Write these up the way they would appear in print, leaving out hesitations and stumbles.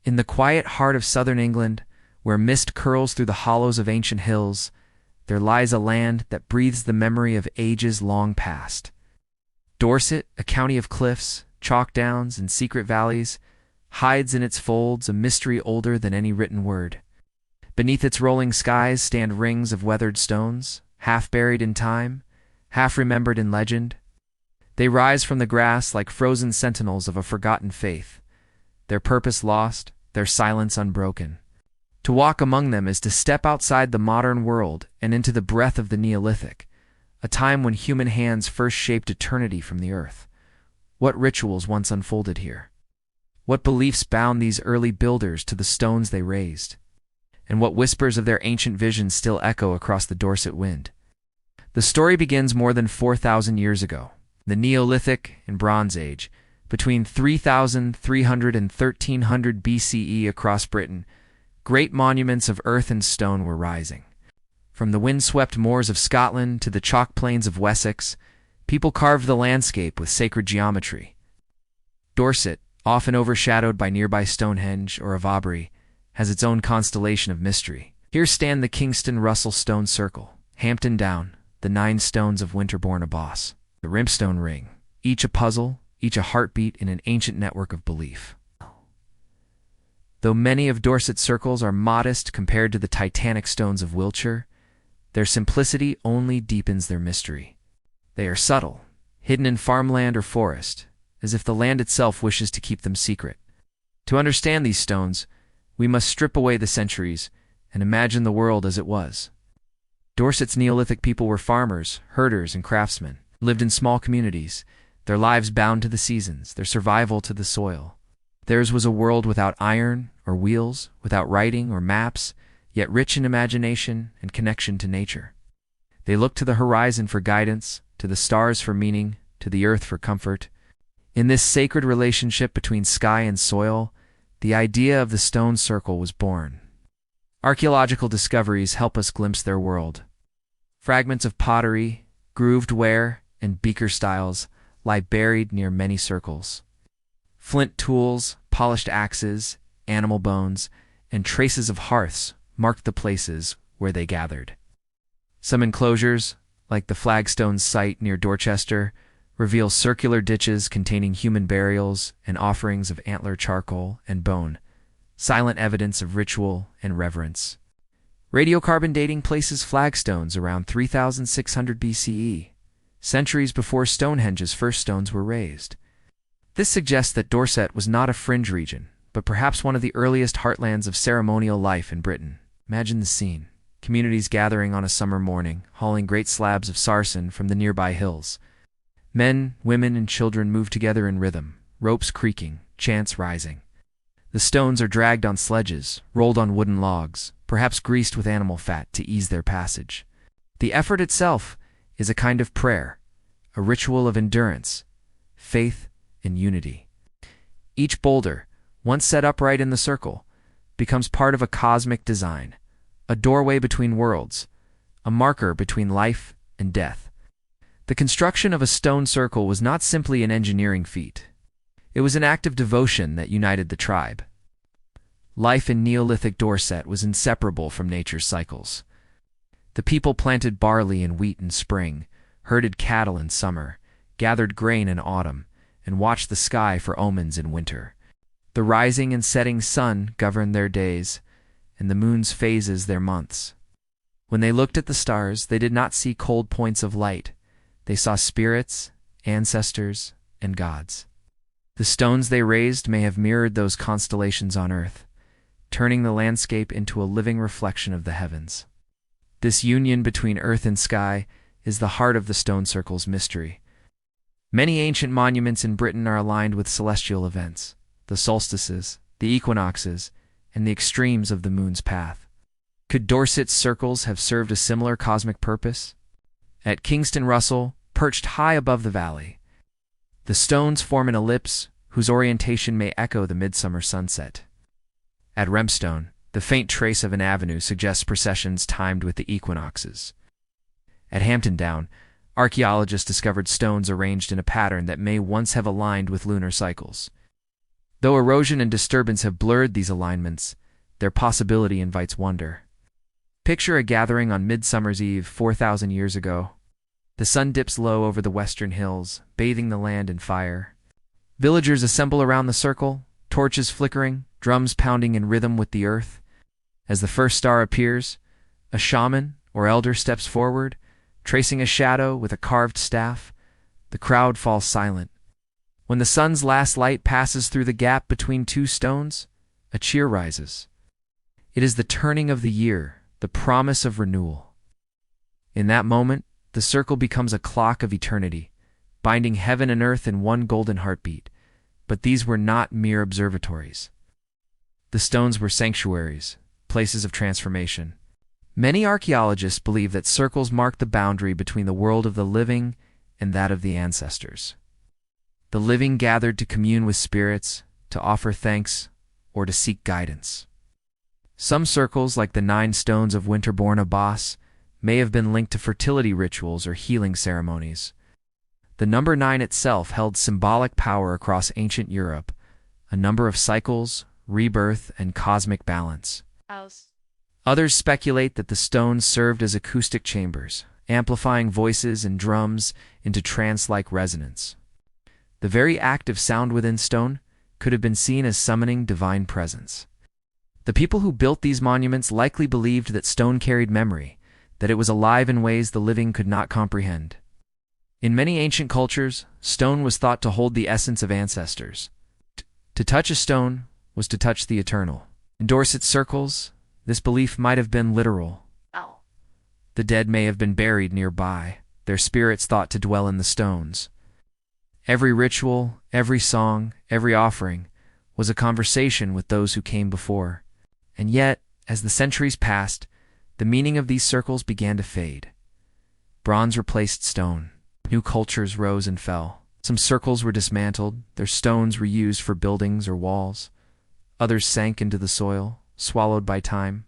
In the quiet heart of southern England, where mist curls through the hollows of ancient hills, there lies a land that breathes the memory of ages long past. Dorset, a county of cliffs, chalk downs, and secret valleys, hides in its folds a mystery older than any written word. Beneath its rolling skies stand rings of weathered stones, half buried in time, half remembered in legend. They rise from the grass like frozen sentinels of a forgotten faith, their purpose lost, their silence unbroken. To walk among them is to step outside the modern world and into the breath of the Neolithic, a time when human hands first shaped eternity from the earth. What rituals once unfolded here? What beliefs bound these early builders to the stones they raised? And what whispers of their ancient visions still echo across the Dorset wind? The story begins more than 4,000 years ago, the Neolithic and Bronze Age, between 3,300 and 1300 BCE across Britain. Great monuments of earth and stone were rising. From the wind-swept moors of Scotland to the chalk plains of Wessex, people carved the landscape with sacred geometry. Dorset, often overshadowed by nearby Stonehenge or Abbas, has its own constellation of mystery. Here stand the Kingston Russell stone circle, Hampton Down, the 9 stones of Winterborne Abbas, the Rempstone ring, each a puzzle, each a heartbeat in an ancient network of belief. Though many of Dorset's circles are modest compared to the titanic stones of Wiltshire, their simplicity only deepens their mystery. They are subtle, hidden in farmland or forest, as if the land itself wishes to keep them secret. To understand these stones, we must strip away the centuries and imagine the world as it was. Dorset's Neolithic people were farmers, herders, and craftsmen, lived in small communities, their lives bound to the seasons, their survival to the soil. Theirs was a world without iron or wheels, without writing or maps, yet rich in imagination and connection to nature. They looked to the horizon for guidance, to the stars for meaning, to the earth for comfort. In this sacred relationship between sky and soil, the idea of the stone circle was born. Archaeological discoveries help us glimpse their world. Fragments of pottery, grooved ware, and beaker styles lie buried near many circles. Flint tools, polished axes, animal bones, and traces of hearths marked the places where they gathered. Some enclosures, like the flagstone site near Dorchester, reveal circular ditches containing human burials and offerings of antler charcoal and bone, silent evidence of ritual and reverence. Radiocarbon dating places flagstones around 3,600 BCE, centuries before Stonehenge's first stones were raised. This suggests that Dorset was not a fringe region, but perhaps one of the earliest heartlands of ceremonial life in Britain. Imagine the scene. Communities gathering on a summer morning, hauling great slabs of sarsen from the nearby hills. Men, women, and children move together in rhythm, ropes creaking, chants rising. The stones are dragged on sledges, rolled on wooden logs, perhaps greased with animal fat to ease their passage. The effort itself is a kind of prayer, a ritual of endurance, faith, and unity. Each boulder, once set upright in the circle, becomes part of a cosmic design, a doorway between worlds, a marker between life and death. The construction of a stone circle was not simply an engineering feat. It was an act of devotion that united the tribe. Life in Neolithic Dorset was inseparable from nature's cycles. The people planted barley and wheat in spring, herded cattle in summer, gathered grain in autumn, and watched the sky for omens in winter. The rising and setting sun governed their days, and the moon's phases their months. When they looked at the stars, they did not see cold points of light. They saw spirits, ancestors, and gods. The stones they raised may have mirrored those constellations on earth, turning the landscape into a living reflection of the heavens. This union between earth and sky is the heart of the stone circle's mystery. Many ancient monuments in Britain are aligned with celestial events, the solstices, the equinoxes, and the extremes of the moon's path. Could Dorset's circles have served a similar cosmic purpose? At Kingston Russell, perched high above the valley, the stones form an ellipse whose orientation may echo the midsummer sunset. At Rempstone, the faint trace of an avenue suggests processions timed with the equinoxes. At Hampton Down, archaeologists discovered stones arranged in a pattern that may once have aligned with lunar cycles. Though erosion and disturbance have blurred these alignments, their possibility invites wonder. Picture a gathering on Midsummer's Eve 4,000 years ago. The sun dips low over the western hills, bathing the land in fire. Villagers assemble around the circle, torches flickering, drums pounding in rhythm with the earth. As the first star appears, a shaman or elder steps forward, tracing a shadow with a carved staff. The crowd falls silent. When the sun's last light passes through the gap between two stones, a cheer rises. It is the turning of the year, the promise of renewal. In that moment, the circle becomes a clock of eternity, binding heaven and earth in one golden heartbeat. But these were not mere observatories. The stones were sanctuaries, places of transformation. Many archaeologists believe that circles mark the boundary between the world of the living and that of the ancestors. The living gathered to commune with spirits, to offer thanks, or to seek guidance. Some circles, like the 9 stones of Winterborne Abbas, may have been linked to fertility rituals or healing ceremonies. The number 9 itself held symbolic power across ancient Europe, a number of cycles, rebirth, and cosmic balance. Others speculate that the stones served as acoustic chambers, amplifying voices and drums into trance-like resonance. The very act of sound within stone could have been seen as summoning divine presence. The people who built these monuments likely believed that stone carried memory, that it was alive in ways the living could not comprehend. In many ancient cultures, stone was thought to hold the essence of ancestors. To touch a stone was to touch the eternal. In Dorset circles, this belief might have been literal. The dead may have been buried nearby, their spirits thought to dwell in the stones. Every ritual, every song, every offering was a conversation with those who came before. And yet, as the centuries passed, the meaning of these circles began to fade. Bronze replaced stone. New cultures rose and fell. Some circles were dismantled, their stones reused for buildings or walls. Others sank into the soil, swallowed by time.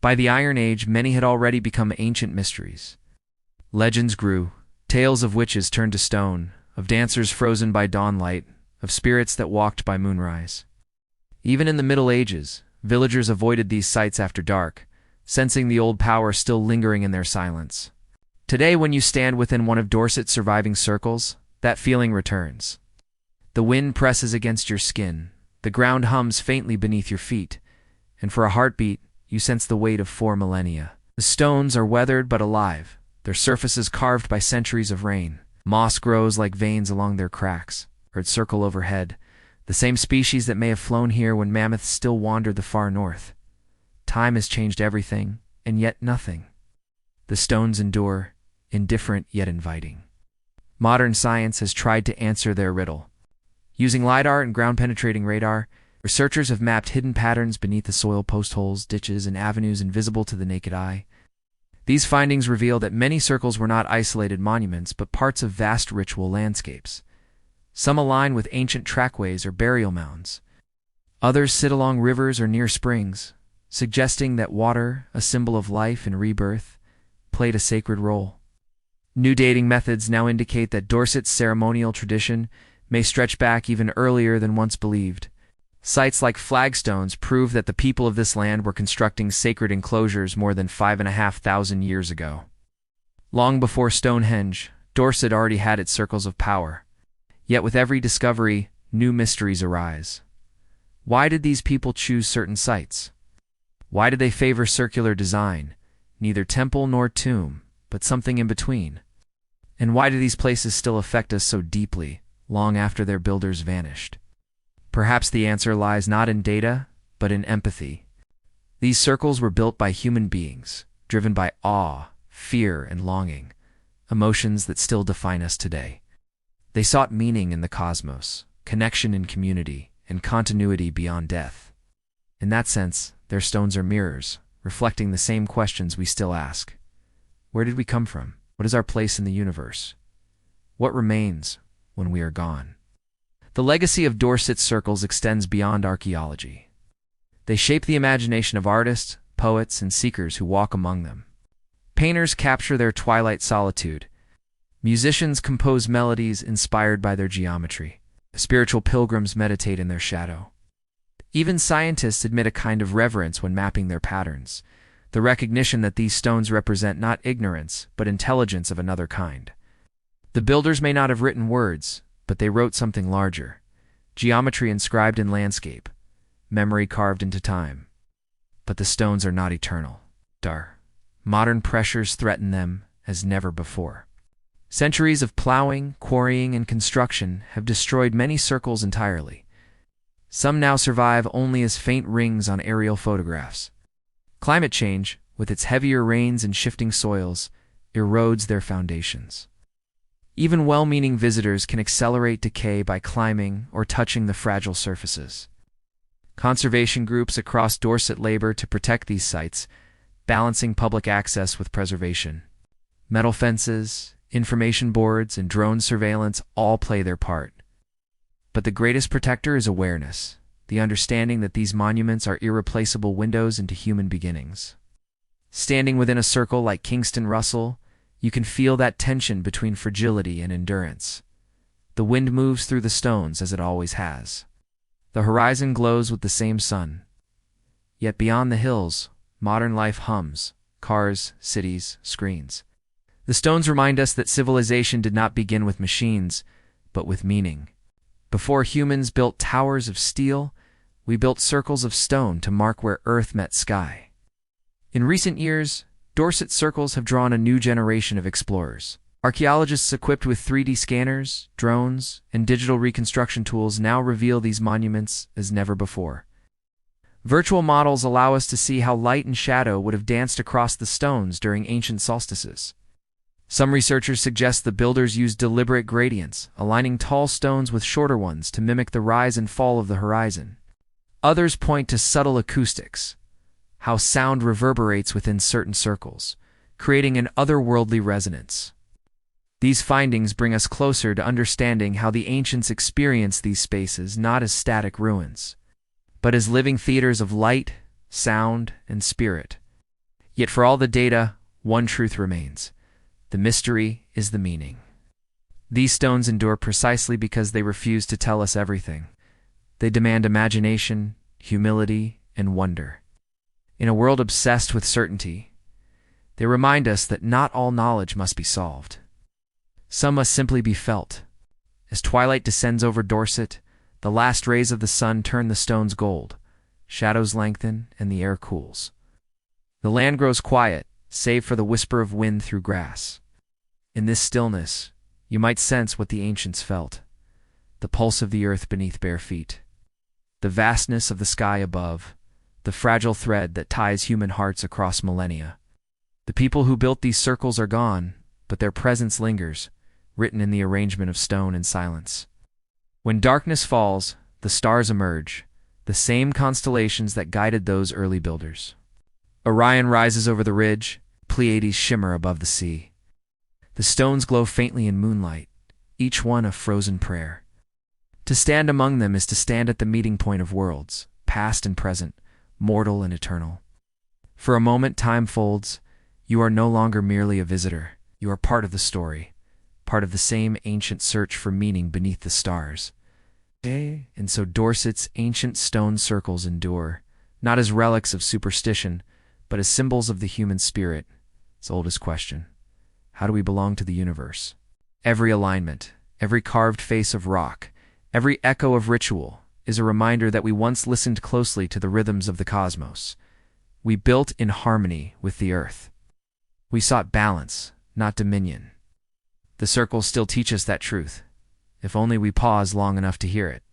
By the Iron Age, many had already become ancient mysteries. Legends grew, tales of witches turned to stone, of dancers frozen by dawnlight, of spirits that walked by moonrise. Even in the Middle Ages, villagers avoided these sites after dark, sensing the old power still lingering in their silence. Today, when you stand within one of Dorset's surviving circles, that feeling returns. The wind presses against your skin, the ground hums faintly beneath your feet, and for a heartbeat, you sense the weight of 4 millennia. The stones are weathered but alive, their surfaces carved by centuries of rain. Moss grows like veins along their cracks, or its circle overhead, the same species that may have flown here when mammoths still wandered the far north. Time has changed everything, and yet nothing. The stones endure, indifferent yet inviting. Modern science has tried to answer their riddle. Using LiDAR and ground-penetrating radar, researchers have mapped hidden patterns beneath the soil, post holes, ditches, and avenues invisible to the naked eye. These findings reveal that many circles were not isolated monuments, but parts of vast ritual landscapes. Some align with ancient trackways or burial mounds. Others sit along rivers or near springs, suggesting that water, a symbol of life and rebirth, played a sacred role. New dating methods now indicate that Dorset's ceremonial tradition may stretch back even earlier than once believed. Sites like flagstones prove that the people of this land were constructing sacred enclosures more than 5,500 years ago. Long before Stonehenge, Dorset already had its circles of power. Yet with every discovery, new mysteries arise. Why did these people choose certain sites? Why did they favor circular design, neither temple nor tomb, but something in between? And why do these places still affect us so deeply, long after their builders vanished? Perhaps the answer lies not in data, but in empathy. These circles were built by human beings, driven by awe, fear, and longing, emotions that still define us today. They sought meaning in the cosmos, connection in community, and continuity beyond death. In that sense, their stones are mirrors, reflecting the same questions we still ask. Where did we come from? What is our place in the universe? What remains when we are gone? The legacy of Dorset's circles extends beyond archaeology. They shape the imagination of artists, poets, and seekers who walk among them. Painters capture their twilight solitude. Musicians compose melodies inspired by their geometry. Spiritual pilgrims meditate in their shadow. Even scientists admit a kind of reverence when mapping their patterns, the recognition that these stones represent not ignorance, but intelligence of another kind. The builders may not have written words, but they wrote something larger. Geometry inscribed in landscape, memory carved into time. But the stones are not eternal. Modern pressures threaten them as never before. Centuries of plowing, quarrying, and construction have destroyed many circles entirely. Some now survive only as faint rings on aerial photographs. Climate change, with its heavier rains and shifting soils, erodes their foundations. Even well-meaning visitors can accelerate decay by climbing or touching the fragile surfaces. Conservation groups across Dorset labor to protect these sites, balancing public access with preservation. Metal fences, information boards, and drone surveillance all play their part. But the greatest protector is awareness, the understanding that these monuments are irreplaceable windows into human beginnings. Standing within a circle like Kingston Russell, you can feel that tension between fragility and endurance. The wind moves through the stones as it always has. The horizon glows with the same sun. Yet beyond the hills, modern life hums, cars, cities, screens. The stones remind us that civilization did not begin with machines, but with meaning. Before humans built towers of steel, we built circles of stone to mark where earth met sky. In recent years, Dorset circles have drawn a new generation of explorers. Archaeologists equipped with 3D scanners, drones, and digital reconstruction tools now reveal these monuments as never before. Virtual models allow us to see how light and shadow would have danced across the stones during ancient solstices. Some researchers suggest the builders used deliberate gradients, aligning tall stones with shorter ones to mimic the rise and fall of the horizon. Others point to subtle acoustics, how sound reverberates within certain circles, creating an otherworldly resonance. These findings bring us closer to understanding how the ancients experienced these spaces not as static ruins, but as living theaters of light, sound, and spirit. Yet for all the data, one truth remains. The mystery is the meaning. These stones endure precisely because they refuse to tell us everything. They demand imagination, humility, and wonder. In a world obsessed with certainty, they remind us that not all knowledge must be solved. Some must simply be felt. As twilight descends over Dorset, the last rays of the sun turn the stones gold, shadows lengthen, and the air cools. The land grows quiet, save for the whisper of wind through grass. In this stillness, you might sense what the ancients felt: the pulse of the earth beneath bare feet, the vastness of the sky above, the fragile thread that ties human hearts across millennia. The people who built these circles are gone, but their presence lingers, written in the arrangement of stone and silence. When darkness falls, the stars emerge, the same constellations that guided those early builders. Orion rises over the ridge, Pleiades shimmer above the sea. The stones glow faintly in moonlight, each one a frozen prayer. To stand among them is to stand at the meeting point of worlds, past and present, mortal and eternal. For a moment time folds. You are no longer merely a visitor. You are part of the story, part of the same ancient search for meaning beneath the stars. And so Dorset's ancient stone circles endure, not as relics of superstition, but as symbols of the human spirit. Its oldest question: how do we belong to the universe? Every alignment, every carved face of rock, every echo of ritual is a reminder that we once listened closely to the rhythms of the cosmos. We built in harmony with the earth. We sought balance, not dominion. The circles still teach us that truth, if only we pause long enough to hear it.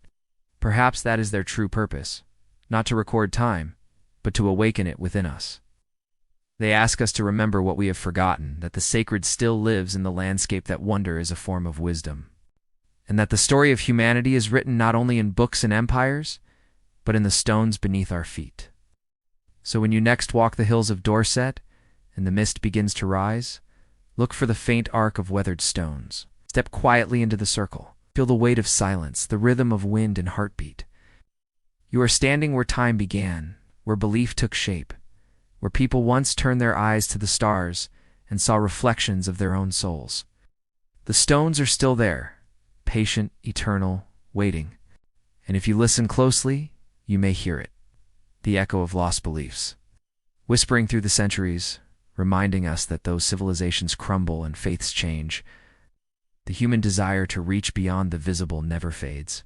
Perhaps that is their true purpose, not to record time, but to awaken it within us. They ask us to remember what we have forgotten, that the sacred still lives in the landscape, that wonder is a form of wisdom, and that the story of humanity is written not only in books and empires, but in the stones beneath our feet. So when you next walk the hills of Dorset, and the mist begins to rise, look for the faint arc of weathered stones. Step quietly into the circle. Feel the weight of silence, the rhythm of wind and heartbeat. You are standing where time began, where belief took shape, where people once turned their eyes to the stars and saw reflections of their own souls. The stones are still there, patient, eternal, waiting. And if you listen closely, you may hear it, the echo of lost beliefs, whispering through the centuries, reminding us that though civilizations crumble and faiths change, the human desire to reach beyond the visible never fades.